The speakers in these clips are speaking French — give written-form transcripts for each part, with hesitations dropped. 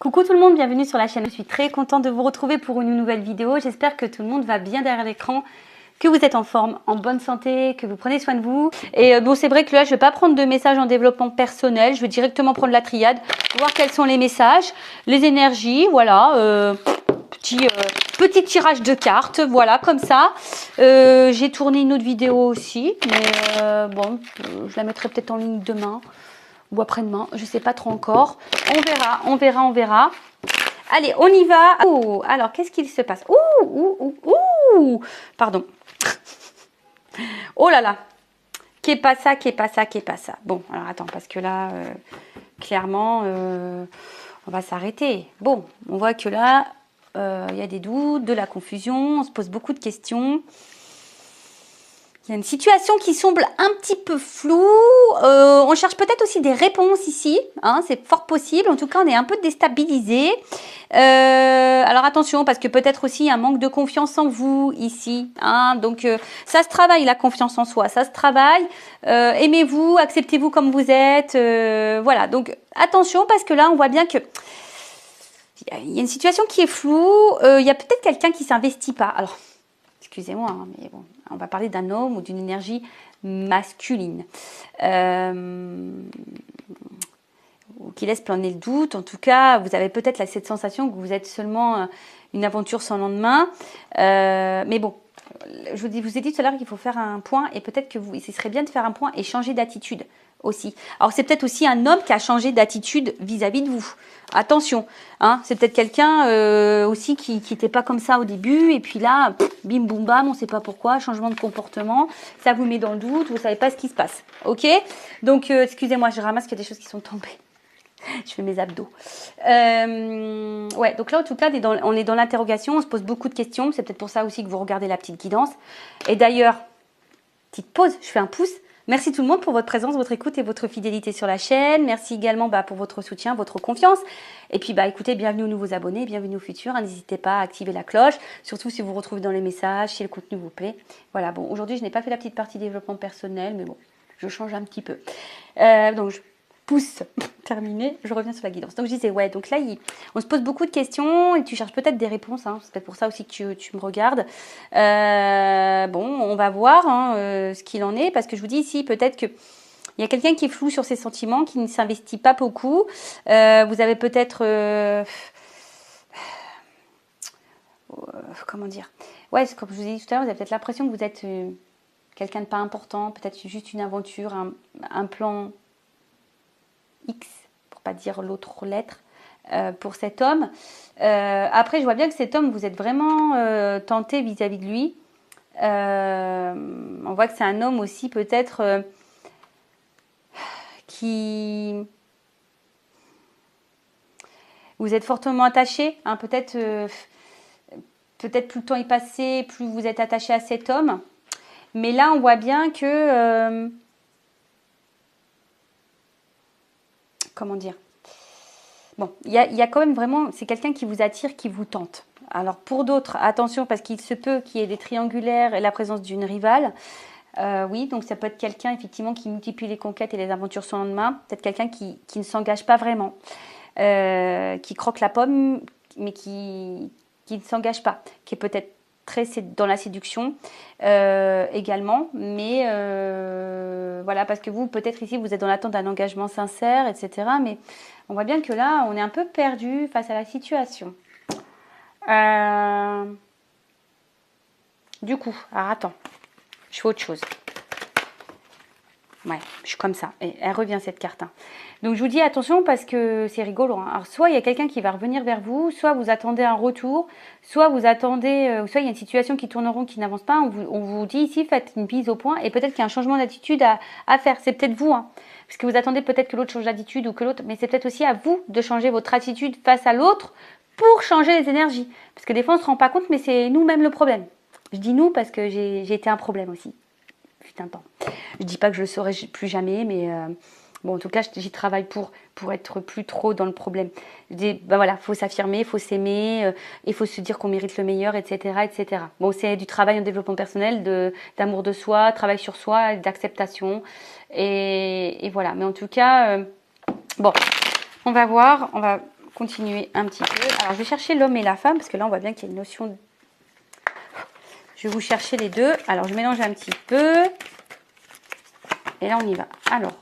Coucou tout le monde, bienvenue sur la chaîne. Je suis très contente de vous retrouver pour une nouvelle vidéo. J'espère que tout le monde va bien derrière l'écran, que vous êtes en forme, en bonne santé, que vous prenez soin de vous. Et bon, c'est vrai que là, je ne vais pas prendre de messages en développement personnel. Je vais directement prendre la triade, voir quels sont les messages, les énergies, voilà. Petit tirage de cartes, voilà, comme ça. J'ai tourné une autre vidéo aussi, mais bon, je la mettrai peut-être en ligne demain ou après-demain, je ne sais pas trop encore. On verra. Allez, on y va. Oh, alors, qu'est-ce qu'il se passe? Ouh, pardon. Oh là là. Qu'est pas ça. Bon, alors attends, parce que là, clairement, on va s'arrêter. Bon, on voit que là, il y a des doutes, de la confusion, on se pose beaucoup de questions. Il y a une situation qui semble un petit peu floue. On cherche peut-être aussi des réponses ici. Hein, c'est fort possible. En tout cas, on est un peu déstabilisé. Alors attention, parce que peut-être aussi un manque de confiance en vous ici. Hein, donc, ça se travaille, la confiance en soi. Ça se travaille. Aimez-vous, acceptez-vous comme vous êtes. Voilà. Donc, attention, parce que là, on voit bien que il y a une situation qui est floue. Il y a peut-être quelqu'un qui s'investit pas. Alors, excusez-moi, hein, mais bon, on va parler d'un homme ou d'une énergie masculine ou qui laisse planer le doute. En tout cas, vous avez peut-être cette sensation que vous êtes seulement une aventure sans lendemain. Mais bon, je vous ai dit tout à l'heure qu'il faut faire un point et peut-être que ce serait bien de faire un point et changer d'attitude aussi. Alors, c'est peut-être aussi un homme qui a changé d'attitude vis-à-vis de vous. Attention, hein, c'est peut-être quelqu'un aussi qui n'était pas comme ça au début et puis là, bim boum bam, on ne sait pas pourquoi, changement de comportement, ça vous met dans le doute, vous ne savez pas ce qui se passe. Ok? Donc, excusez-moi, je ramasse qu'il y a des choses qui sont tombées. Je fais mes abdos. Ouais, donc là, en tout cas, on est dans l'interrogation, on se pose beaucoup de questions. C'est peut-être pour ça aussi que vous regardez la petite guidance. Et d'ailleurs, petite pause, je fais un pouce. Merci tout le monde pour votre présence, votre écoute et votre fidélité sur la chaîne. Merci également pour votre soutien, votre confiance. Et puis, écoutez, bienvenue aux nouveaux abonnés, bienvenue aux futurs. N'hésitez pas à activer la cloche, surtout si vous vous retrouvez dans les messages, si le contenu vous plaît. Voilà, bon, aujourd'hui, je n'ai pas fait la petite partie développement personnel, mais bon, je change un petit peu. Donc, je pousse, terminé, je reviens sur la guidance. Donc je disais, ouais, donc là, on se pose beaucoup de questions et tu cherches peut-être des réponses, hein, c'est peut-être pour ça aussi que tu me regardes. Bon, on va voir ce qu'il en est, parce que je vous dis ici, peut-être que il y a quelqu'un qui est flou sur ses sentiments, qui ne s'investit pas beaucoup. Vous avez peut-être... comment dire? Ouais, comme je vous ai dit tout à l'heure, vous avez peut-être l'impression que vous êtes quelqu'un de pas important, peut-être juste une aventure, un plan X, pour pas dire l'autre lettre, pour cet homme. Après, je vois bien que cet homme, vous êtes vraiment tenté vis-à-vis de lui. On voit que c'est un homme aussi peut-être qui... Vous êtes fortement attaché, hein, peut-être plus le temps est passé, plus vous êtes attaché à cet homme. Mais là, on voit bien que... comment dire? Bon, il y a quand même vraiment, c'est quelqu'un qui vous attire, qui vous tente. Alors pour d'autres, attention, parce qu'il se peut qu'il y ait des triangulaires et la présence d'une rivale. Oui, donc ça peut être quelqu'un effectivement qui multiplie les conquêtes et les aventures sans lendemain. Peut-être quelqu'un qui ne s'engage pas vraiment, qui croque la pomme, mais qui ne s'engage pas, qui est peut-être très dans la séduction également, mais voilà, parce que vous, peut-être ici, vous êtes dans l'attente d'un engagement sincère, etc. Mais on voit bien que là, on est un peu perdu face à la situation. Du coup, alors attends, je fais autre chose. Ouais, je suis comme ça. Et elle revient cette carte. Hein. Donc je vous dis attention parce que c'est rigolo. Hein. Alors soit il y a quelqu'un qui va revenir vers vous, soit vous attendez un retour, soit vous attendez, soit il y a une situation qui tourne en rond, qui n'avance pas. On vous dit ici, faites une mise au point et peut-être qu'il y a un changement d'attitude à faire. C'est peut-être vous, hein, parce que vous attendez peut-être que l'autre change d'attitude ou que l'autre, mais c'est peut-être aussi à vous de changer votre attitude face à l'autre pour changer les énergies. Parce que des fois on ne se rend pas compte, mais c'est nous-mêmes le problème. Je dis nous parce que j'ai été un problème aussi. Putain de temps. Je dis pas que je le saurai plus jamais, mais bon, en tout cas, j'y travaille pour être plus trop dans le problème. Je dis, voilà, faut s'affirmer, faut s'aimer, il faut se dire qu'on mérite le meilleur, etc., etc. Bon, c'est du travail en développement personnel, d'amour de soi, travail sur soi, d'acceptation, et voilà. Mais en tout cas, bon, on va voir, continuer un petit peu. Alors, je vais chercher l'homme et la femme, parce que là, on voit bien qu'il y a une notion de... Je vais vous chercher les deux. Alors, je mélange un petit peu. Et là, on y va. Alors,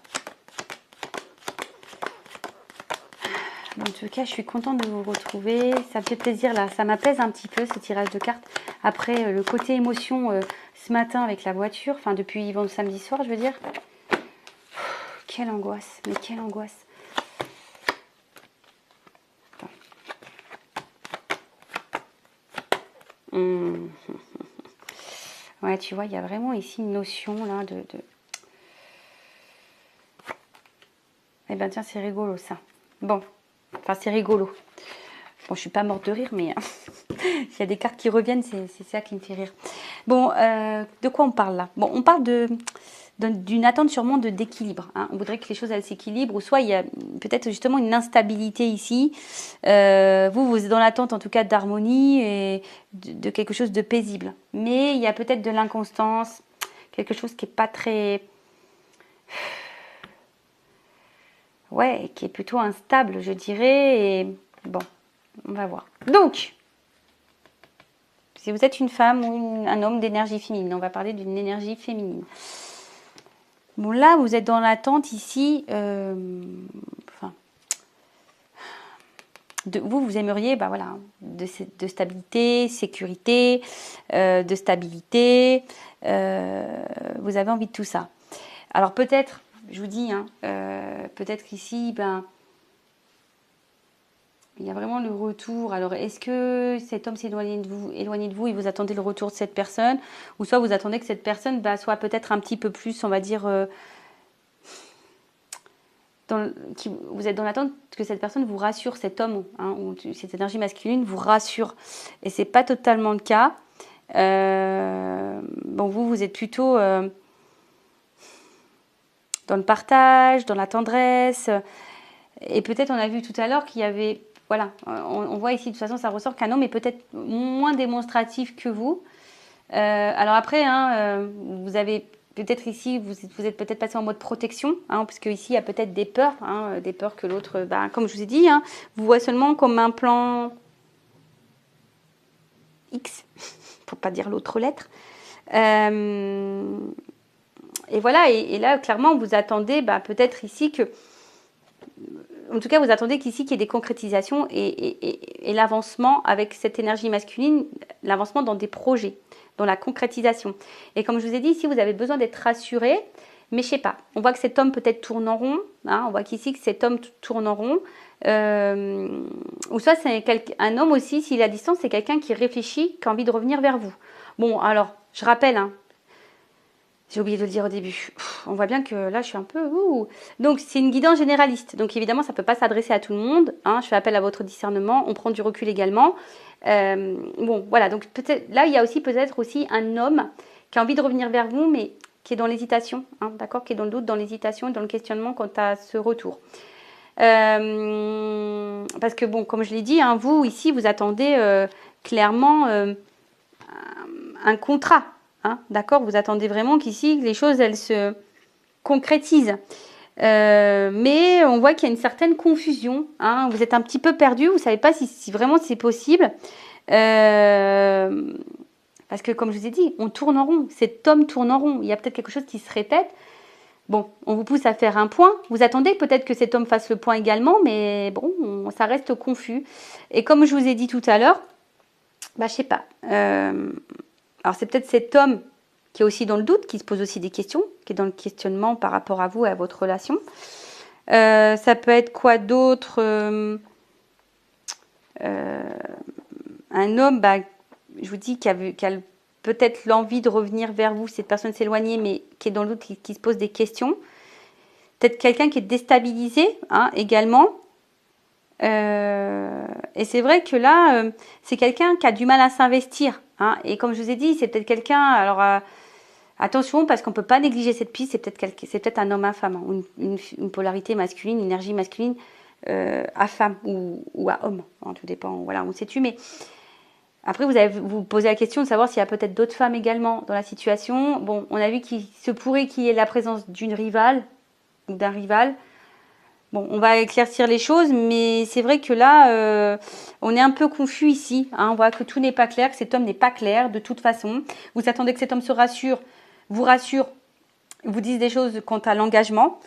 en tout cas, je suis contente de vous retrouver. Ça me fait plaisir, là. Ça m'apaise un petit peu, ce tirage de cartes. Après, le côté émotion, ce matin, avec la voiture. Enfin, depuis samedi soir, je veux dire. Quelle angoisse. Mais quelle angoisse. Ouais, tu vois, il y a vraiment ici une notion, là, de... Eh ben, tiens, c'est rigolo, ça. Bon. Enfin, c'est rigolo. Bon, je suis pas morte de rire, mais il y a des cartes qui reviennent, c'est ça qui me fait rire. Bon, de quoi on parle là? Bon, on parle d'une attente sûrement d'équilibre. Hein. On voudrait que les choses elles s'équilibrent, ou soit il y a peut-être justement une instabilité ici. Vous êtes dans l'attente en tout cas d'harmonie et de quelque chose de paisible. Mais il y a peut-être de l'inconstance, quelque chose qui n'est pas très... Ouais, qui est plutôt instable, je dirais. Et bon, on va voir. Donc, si vous êtes une femme ou un homme d'énergie féminine, on va parler d'une énergie féminine. Bon, là, vous êtes dans l'attente ici. Vous aimeriez, bah voilà, de stabilité, sécurité, de stabilité. Vous avez envie de tout ça. Alors peut-être, je vous dis, hein, peut-être qu'ici, ben, il y a vraiment le retour. Alors, est-ce que cet homme s'est éloigné de vous et vous attendez le retour de cette personne? Ou soit vous attendez que cette personne soit peut-être un petit peu plus, on va dire, vous êtes dans l'attente que cette personne vous rassure, cet homme, hein, ou cette énergie masculine vous rassure. Et c'est pas totalement le cas. Bon, vous êtes plutôt dans le partage, dans la tendresse. Et peut-être on a vu tout à l'heure qu'il y avait... Voilà, on voit ici, de toute façon, ça ressort qu'un homme est peut-être moins démonstratif que vous. Alors après, hein, vous avez peut-être ici, vous êtes peut-être passé en mode protection, hein, parce qu'ici, il y a peut-être des peurs que l'autre, comme je vous ai dit, hein, vous voit seulement comme un plan X, pour pas dire l'autre lettre. Et voilà, et là, clairement, vous attendez peut-être ici que... En tout cas, vous attendez qu'ici, qu'il y ait des concrétisations et l'avancement avec cette énergie masculine, l'avancement dans des projets, dans la concrétisation. Et comme je vous ai dit, ici, vous avez besoin d'être rassuré, mais je sais pas. On voit que cet homme peut-être tourne en rond. Hein, on voit qu'ici, que cet homme tourne en rond. Ou soit c'est un homme aussi, s'il est à distance, c'est quelqu'un qui réfléchit, qui a envie de revenir vers vous. Bon, alors, je rappelle, hein, j'ai oublié de le dire au début. On voit bien que là, je suis un peu... Donc, c'est une guidance généraliste. Donc, évidemment, ça ne peut pas s'adresser à tout le monde. Hein. Je fais appel à votre discernement. On prend du recul également. Bon, voilà. Donc, peut-être là, il y a aussi peut-être aussi un homme qui a envie de revenir vers vous, mais qui est dans l'hésitation. Hein, d'accord? Qui est dans le doute, dans l'hésitation et dans le questionnement quant à ce retour. Parce que, bon, comme je l'ai dit, hein, vous, ici, vous attendez clairement un contrat. Hein, d'accord, vous attendez vraiment qu'ici, les choses, elles se concrétisent. Mais on voit qu'il y a une certaine confusion. Hein, vous êtes un petit peu perdu, vous ne savez pas si vraiment c'est possible. Parce que, comme je vous ai dit, on tourne en rond. Cet homme tourne en rond. Il y a peut-être quelque chose qui se répète. Bon, on vous pousse à faire un point. Vous attendez peut-être que cet homme fasse le point également, mais bon, ça reste confus. Et comme je vous ai dit tout à l'heure, je sais pas. Alors, c'est peut-être cet homme qui est aussi dans le doute, qui se pose aussi des questions, qui est dans le questionnement par rapport à vous et à votre relation. Ça peut être quoi d'autre? Un homme, je vous dis, qui a peut-être l'envie de revenir vers vous, cette personne s'éloigner, mais qui est dans le doute, qui se pose des questions. Peut-être quelqu'un qui est déstabilisé, hein, également. Et c'est vrai que là, c'est quelqu'un qui a du mal à s'investir. Hein, et comme je vous ai dit, c'est peut-être quelqu'un... Alors, attention, parce qu'on ne peut pas négliger cette piste. C'est peut-être un homme à femme, hein, une polarité masculine, une énergie masculine à femme ou à homme. Hein, tout dépend, voilà, on sait-tu. Mais après, vous posez la question de savoir s'il y a peut-être d'autres femmes également dans la situation. Bon, on a vu qu'il se pourrait qu'il y ait la présence d'une rivale ou d'un rival. Bon, on va éclaircir les choses, mais c'est vrai que là, on est un peu confus ici. Hein. On voit que tout n'est pas clair, que cet homme n'est pas clair de toute façon. Vous attendez que cet homme se rassure, vous rassure, vous dise des choses quant à l'engagement.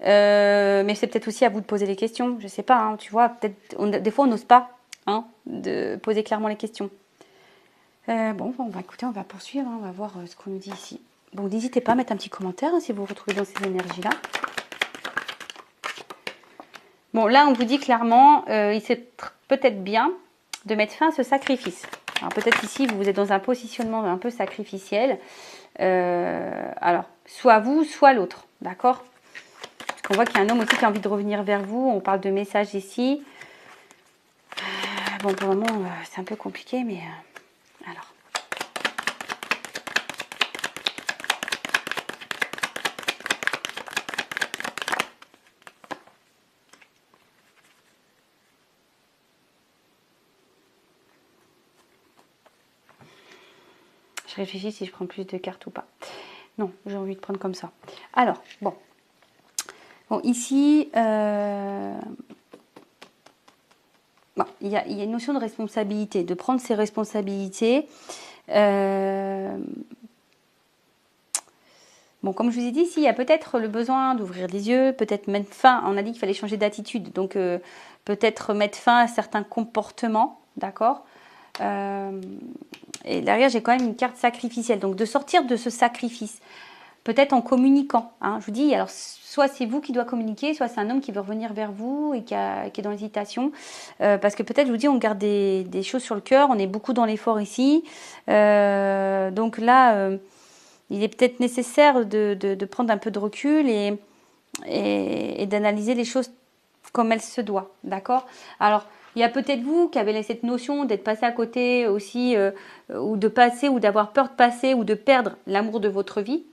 Mais c'est peut-être aussi à vous de poser les questions. Je sais pas, hein, tu vois, peut-être des fois on n'ose pas hein, de poser clairement les questions. Bon, on va écouter, on va poursuivre, hein, on va voir ce qu'on nous dit ici. Bon, n'hésitez pas à mettre un petit commentaire hein, si vous vous retrouvez dans ces énergies-là. Bon, là, on vous dit clairement, il serait peut-être bien de mettre fin à ce sacrifice. Alors, peut-être ici, vous êtes dans un positionnement un peu sacrificiel. Alors, soit vous, soit l'autre, d'accord? Parce qu'on voit qu'il y a un homme aussi qui a envie de revenir vers vous. On parle de messages ici. Bon, pour le moment, c'est un peu compliqué, mais... alors... Je réfléchis si je prends plus de cartes ou pas. Non, j'ai envie de prendre comme ça. Alors, bon. Bon, ici, bon, il y a une notion de responsabilité, de prendre ses responsabilités. Bon, comme je vous ai dit, ici, il y a peut-être le besoin d'ouvrir les yeux, peut-être mettre fin. On a dit qu'il fallait changer d'attitude, donc peut-être mettre fin à certains comportements, d'accord. Et derrière, j'ai quand même une carte sacrificielle, donc de sortir de ce sacrifice, peut-être en communiquant. Hein, je vous dis, alors soit c'est vous qui doit communiquer, soit c'est un homme qui veut revenir vers vous et qui est dans l'hésitation, parce que peut-être, je vous dis, on garde des choses sur le cœur, on est beaucoup dans l'effort ici, donc là. Il est peut-être nécessaire de prendre un peu de recul et d'analyser les choses comme elles se doivent, d'accord? Alors, il y a peut-être vous qui avez cette notion d'être passé à côté aussi, ou de passer, ou d'avoir peur de passer, ou de perdre l'amour de votre vie,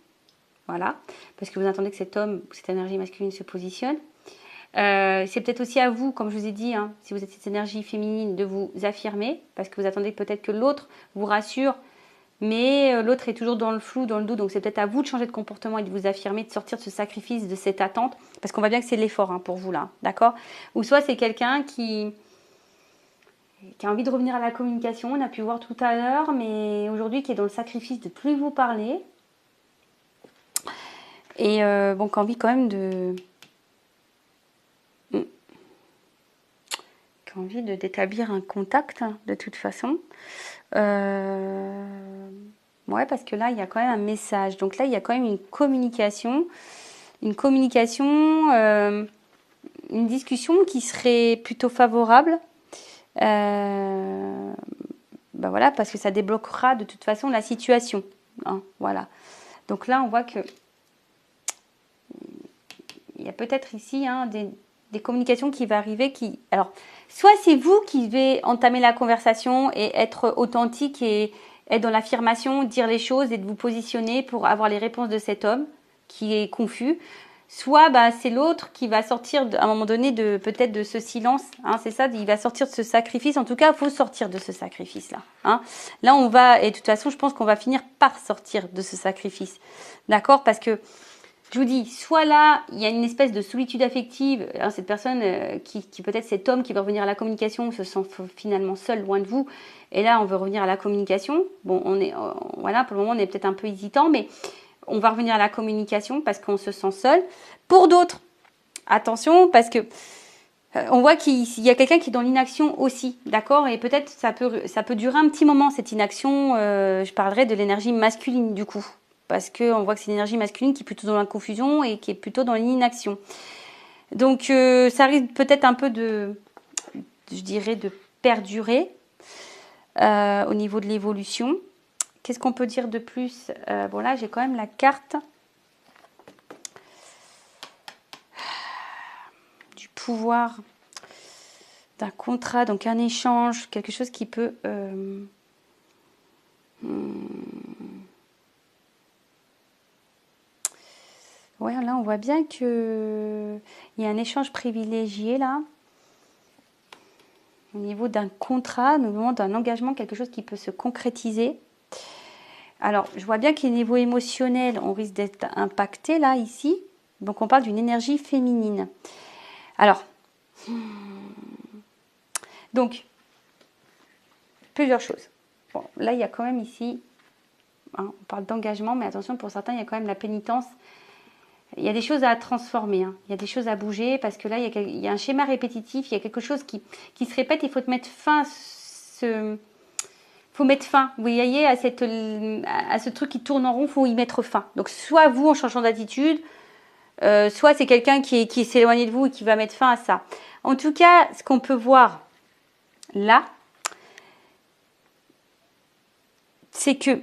voilà, parce que vous attendez que cet homme, cette énergie masculine se positionne. C'est peut-être aussi à vous, comme je vous ai dit, hein, si vous êtes cette énergie féminine, de vous affirmer, parce que vous attendez peut-être que l'autre vous rassure, mais l'autre est toujours dans le flou, dans le doute. Donc c'est peut-être à vous de changer de comportement et de vous affirmer, de sortir de ce sacrifice, de cette attente. Parce qu'on voit bien que c'est de l'effort hein, pour vous là, d'accord? Ou soit c'est quelqu'un qui a envie de revenir à la communication, on a pu voir tout à l'heure, mais aujourd'hui qui est dans le sacrifice de plus vous parler. Et bon, qui a envie quand même de... qui a envie d'établir un contact hein, de toute façon. Ouais, parce que là, il y a quand même un message. Donc là, il y a quand même une communication, une discussion qui serait plutôt favorable. Ben voilà, parce que ça débloquera de toute façon la situation. Hein, voilà. Donc là, on voit que il y a peut-être ici hein, des communications qui vont arriver qui... Alors, soit c'est vous qui devez entamer la conversation et être authentique et être dans l'affirmation, dire les choses et de vous positionner pour avoir les réponses de cet homme qui est confus. Soit bah, c'est l'autre qui va sortir à un moment donné peut-être de ce silence. Hein, c'est ça, il va sortir de ce sacrifice. En tout cas, il faut sortir de ce sacrifice-là. Hein. Là, on va... Et de toute façon, je pense qu'on va finir par sortir de ce sacrifice. D'accord? Parce que je vous dis, soit là, il y a une espèce de solitude affective, hein, cette personne qui peut-être cet homme qui veut revenir à la communication se sent finalement seul, loin de vous, et là on veut revenir à la communication. Bon, voilà, pour le moment on est peut-être un peu hésitant, mais on va revenir à la communication parce qu'on se sent seul. Pour d'autres, attention, parce que on voit qu'il y a quelqu'un qui est dans l'inaction aussi, d'accord? Et peut-être ça peut durer un petit moment cette inaction, je parlerai de l'énergie masculine du coup. Parce qu'on voit que c'est une énergie masculine qui est plutôt dans la confusion et qui est plutôt dans l'inaction. Donc, ça risque peut-être un peu je dirais, de perdurer au niveau de l'évolution. Qu'est-ce qu'on peut dire de plus? Bon, là, j'ai quand même la carte du pouvoir d'un contrat, donc un échange, quelque chose qui peut... Ouais, là, on voit bien qu'il y a un échange privilégié, là. Au niveau d'un contrat, au niveau d'un engagement, quelque chose qui peut se concrétiser. Alors, je vois bien qu'au niveau émotionnel, on risque d'être impacté, là, ici. Donc, on parle d'une énergie féminine. Alors, donc, plusieurs choses. Bon, là, il y a quand même ici, hein, on parle d'engagement, mais attention, pour certains, il y a quand même la pénitence. Il y a des choses à transformer, hein. Il y a des choses à bouger, parce que là, il y a un schéma répétitif, il y a quelque chose qui se répète, il faut te mettre fin faut mettre fin, vous voyez, à ce truc qui tourne en rond, il faut y mettre fin. Donc, soit vous, en changeant d'attitude, soit c'est quelqu'un qui s'est éloigné de vous et qui va mettre fin à ça. En tout cas, ce qu'on peut voir là, c'est que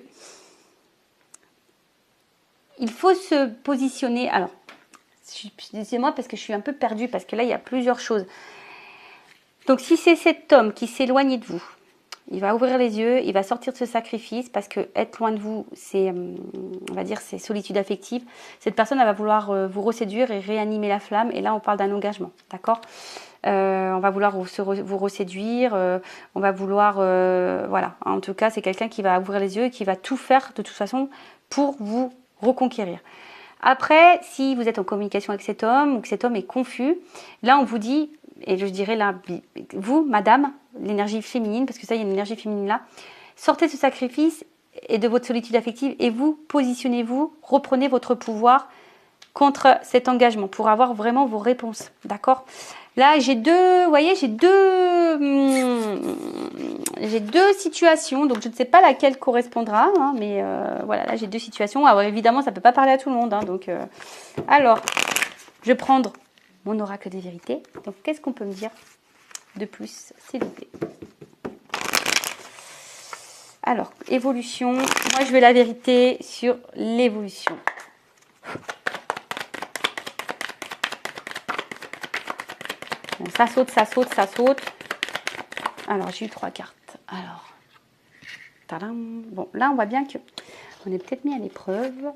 il faut se positionner. Alors, excusez-moi parce que je suis un peu perdue, parce que là, il y a plusieurs choses. Donc, si c'est cet homme qui s'est éloigné de vous, il va ouvrir les yeux, il va sortir de ce sacrifice, parce que être loin de vous, c'est, on va dire, c'est solitude affective. Cette personne, elle va vouloir vous reséduire et réanimer la flamme. Et là, on parle d'un engagement, d'accord ? On va vouloir vous reséduire, on va vouloir, voilà. En tout cas, c'est quelqu'un qui va ouvrir les yeux et qui va tout faire, de toute façon, pour vous reconquérir. Après, si vous êtes en communication avec cet homme, ou que cet homme est confus, là, on vous dit, et je dirais là, vous, madame, l'énergie féminine, parce que ça, il y a une énergie féminine là, sortez de ce sacrifice et de votre solitude affective et vous, positionnez-vous, reprenez votre pouvoir contre cet engagement pour avoir vraiment vos réponses, d'accord ? Là, j'ai deux, vous voyez, j'ai deux situations, donc je ne sais pas laquelle correspondra, hein, mais voilà, là j'ai deux situations. Alors évidemment, ça ne peut pas parler à tout le monde, hein, donc alors, je vais prendre mon oracle des vérités. Donc, qu'est-ce qu'on peut me dire de plus, s'il vous plaît? Alors, évolution. Moi, je veux la vérité sur l'évolution. Bon, ça saute, ça saute, ça saute. Alors, j'ai eu 3 cartes. Alors, tadam. Bon, là, on voit bien que on est peut-être mis à l'épreuve.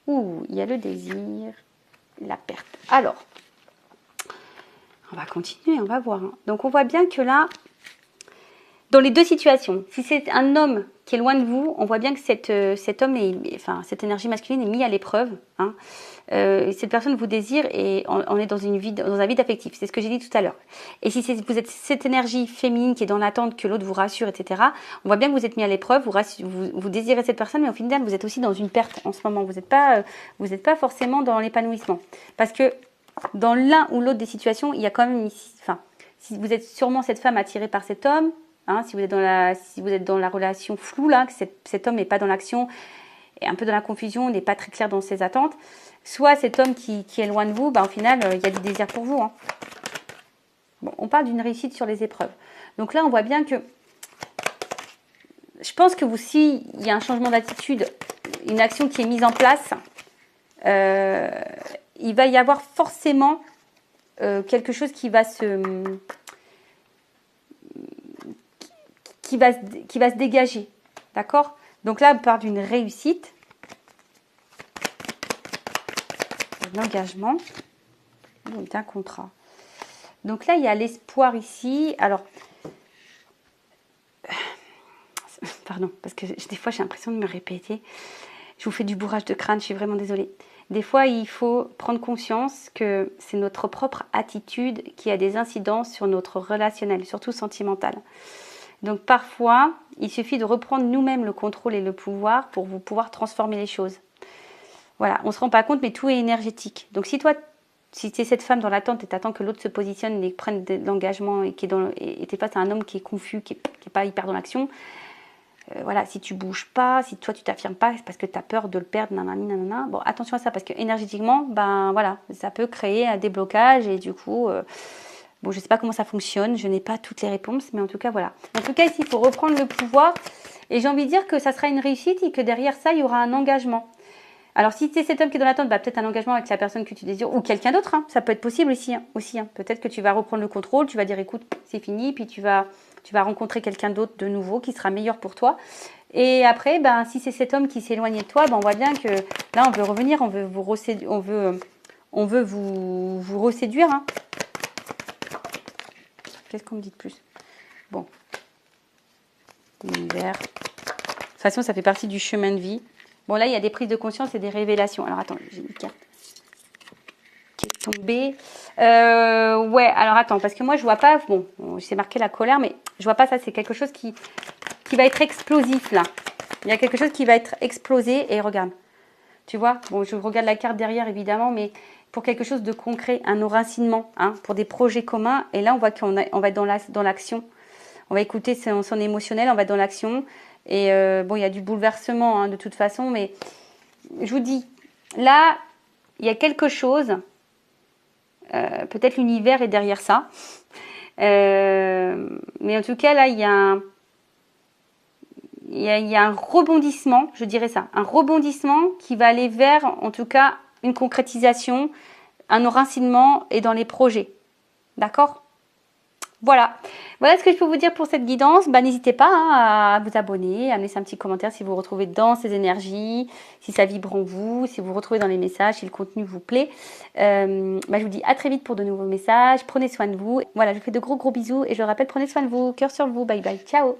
Ouh, il y a le désir, la perte. Alors, on va continuer, on va voir. Donc, on voit bien que là, dans les deux situations, si c'est un homme qui est loin de vous, on voit bien que cet homme, cette énergie masculine est mise à l'épreuve. Hein. Cette personne vous désire et on est dans un vide affectif. C'est ce que j'ai dit tout à l'heure. Et si vous êtes cette énergie féminine qui est dans l'attente que l'autre vous rassure, etc., on voit bien que vous êtes mis à l'épreuve, vous désirez cette personne, mais au final, vous êtes aussi dans une perte en ce moment. Vous n'êtes pas forcément dans l'épanouissement. Parce que dans l'un ou l'autre des situations, il y a quand même ici, si vous êtes sûrement cette femme attirée par cet homme, hein, si vous êtes dans la relation floue, là, que cet homme n'est pas dans l'action, et un peu dans la confusion, n'est pas très clair dans ses attentes, soit cet homme qui est loin de vous, au final, il y a du désir pour vous. Hein. Bon, on parle d'une réussite sur les épreuves. Donc là, on voit bien que, je pense que s'il y a un changement d'attitude, une action qui est mise en place, il va y avoir forcément quelque chose qui va se dégager, d'accord? Donc là, on parle d'une réussite, d'un engagement, d'un contrat. Donc là, il y a l'espoir ici. Alors, pardon, parce que des fois, j'ai l'impression de me répéter. Je vous fais du bourrage de crâne, je suis vraiment désolée. Des fois, il faut prendre conscience que c'est notre propre attitude qui a des incidences sur notre relationnel, surtout sentimental. Donc parfois, il suffit de reprendre nous-mêmes le contrôle et le pouvoir pour vous pouvoir transformer les choses. Voilà, on ne se rend pas compte, mais tout est énergétique. Donc si tu es cette femme dans l'attente et tu attends que l'autre se positionne et prenne de l'engagement et tu es face à un homme qui est confus, qui n'est pas hyper dans l'action, voilà, si tu bouges pas, si toi tu t'affirmes pas, c'est parce que tu as peur de le perdre, nanani, nanana. Bon, attention à ça, parce que énergétiquement, voilà, ça peut créer un déblocage et du coup... bon, je ne sais pas comment ça fonctionne, je n'ai pas toutes les réponses, mais en tout cas, voilà. En tout cas, ici, il faut reprendre le pouvoir. Et j'ai envie de dire que ça sera une réussite et que derrière ça, il y aura un engagement. Alors, si c'est cet homme qui est dans l'attente, peut-être un engagement avec la personne que tu désires ou quelqu'un d'autre. Hein. Ça peut être possible aussi. Peut-être que tu vas reprendre le contrôle, tu vas dire, écoute, c'est fini, puis tu vas rencontrer quelqu'un d'autre de nouveau qui sera meilleur pour toi. Et après, si c'est cet homme qui s'est éloigné de toi, on voit bien que là, on veut revenir, on veut vous reséduire. Vous reséduire, hein. Qu'est-ce qu'on me dit de plus? Bon. L'univers. De toute façon, ça fait partie du chemin de vie. Bon, là, il y a des prises de conscience et des révélations. Alors, attends, j'ai une carte qui est tombée. Ouais, alors attends, parce que moi je vois pas, bon, c'est marqué la colère, mais je vois pas ça, c'est quelque chose qui va être explosif là. Il y a quelque chose qui va être explosé et regarde, tu vois, bon, je regarde la carte derrière évidemment, mais pour quelque chose de concret, un enracinement, hein, pour des projets communs, et là on voit qu'on va être dans l'action, on va écouter son émotionnel, on va être dans l'action, et bon, il y a du bouleversement hein, de toute façon, mais je vous dis, là, il y a quelque chose, peut-être l'univers est derrière ça, mais en tout cas, là, il y a un rebondissement, je dirais ça, un rebondissement qui va aller vers, en tout cas, une concrétisation, un enracinement et dans les projets. D'accord ? Voilà ce que je peux vous dire pour cette guidance. Bah, n'hésitez pas hein, à vous abonner, à me laisser un petit commentaire si vous vous retrouvez dans ces énergies, si ça vibre en vous, si vous vous retrouvez dans les messages, si le contenu vous plaît. Je vous dis à très vite pour de nouveaux messages. Prenez soin de vous. Voilà, je vous fais de gros bisous et je le rappelle, prenez soin de vous. Cœur sur vous. Bye bye. Ciao.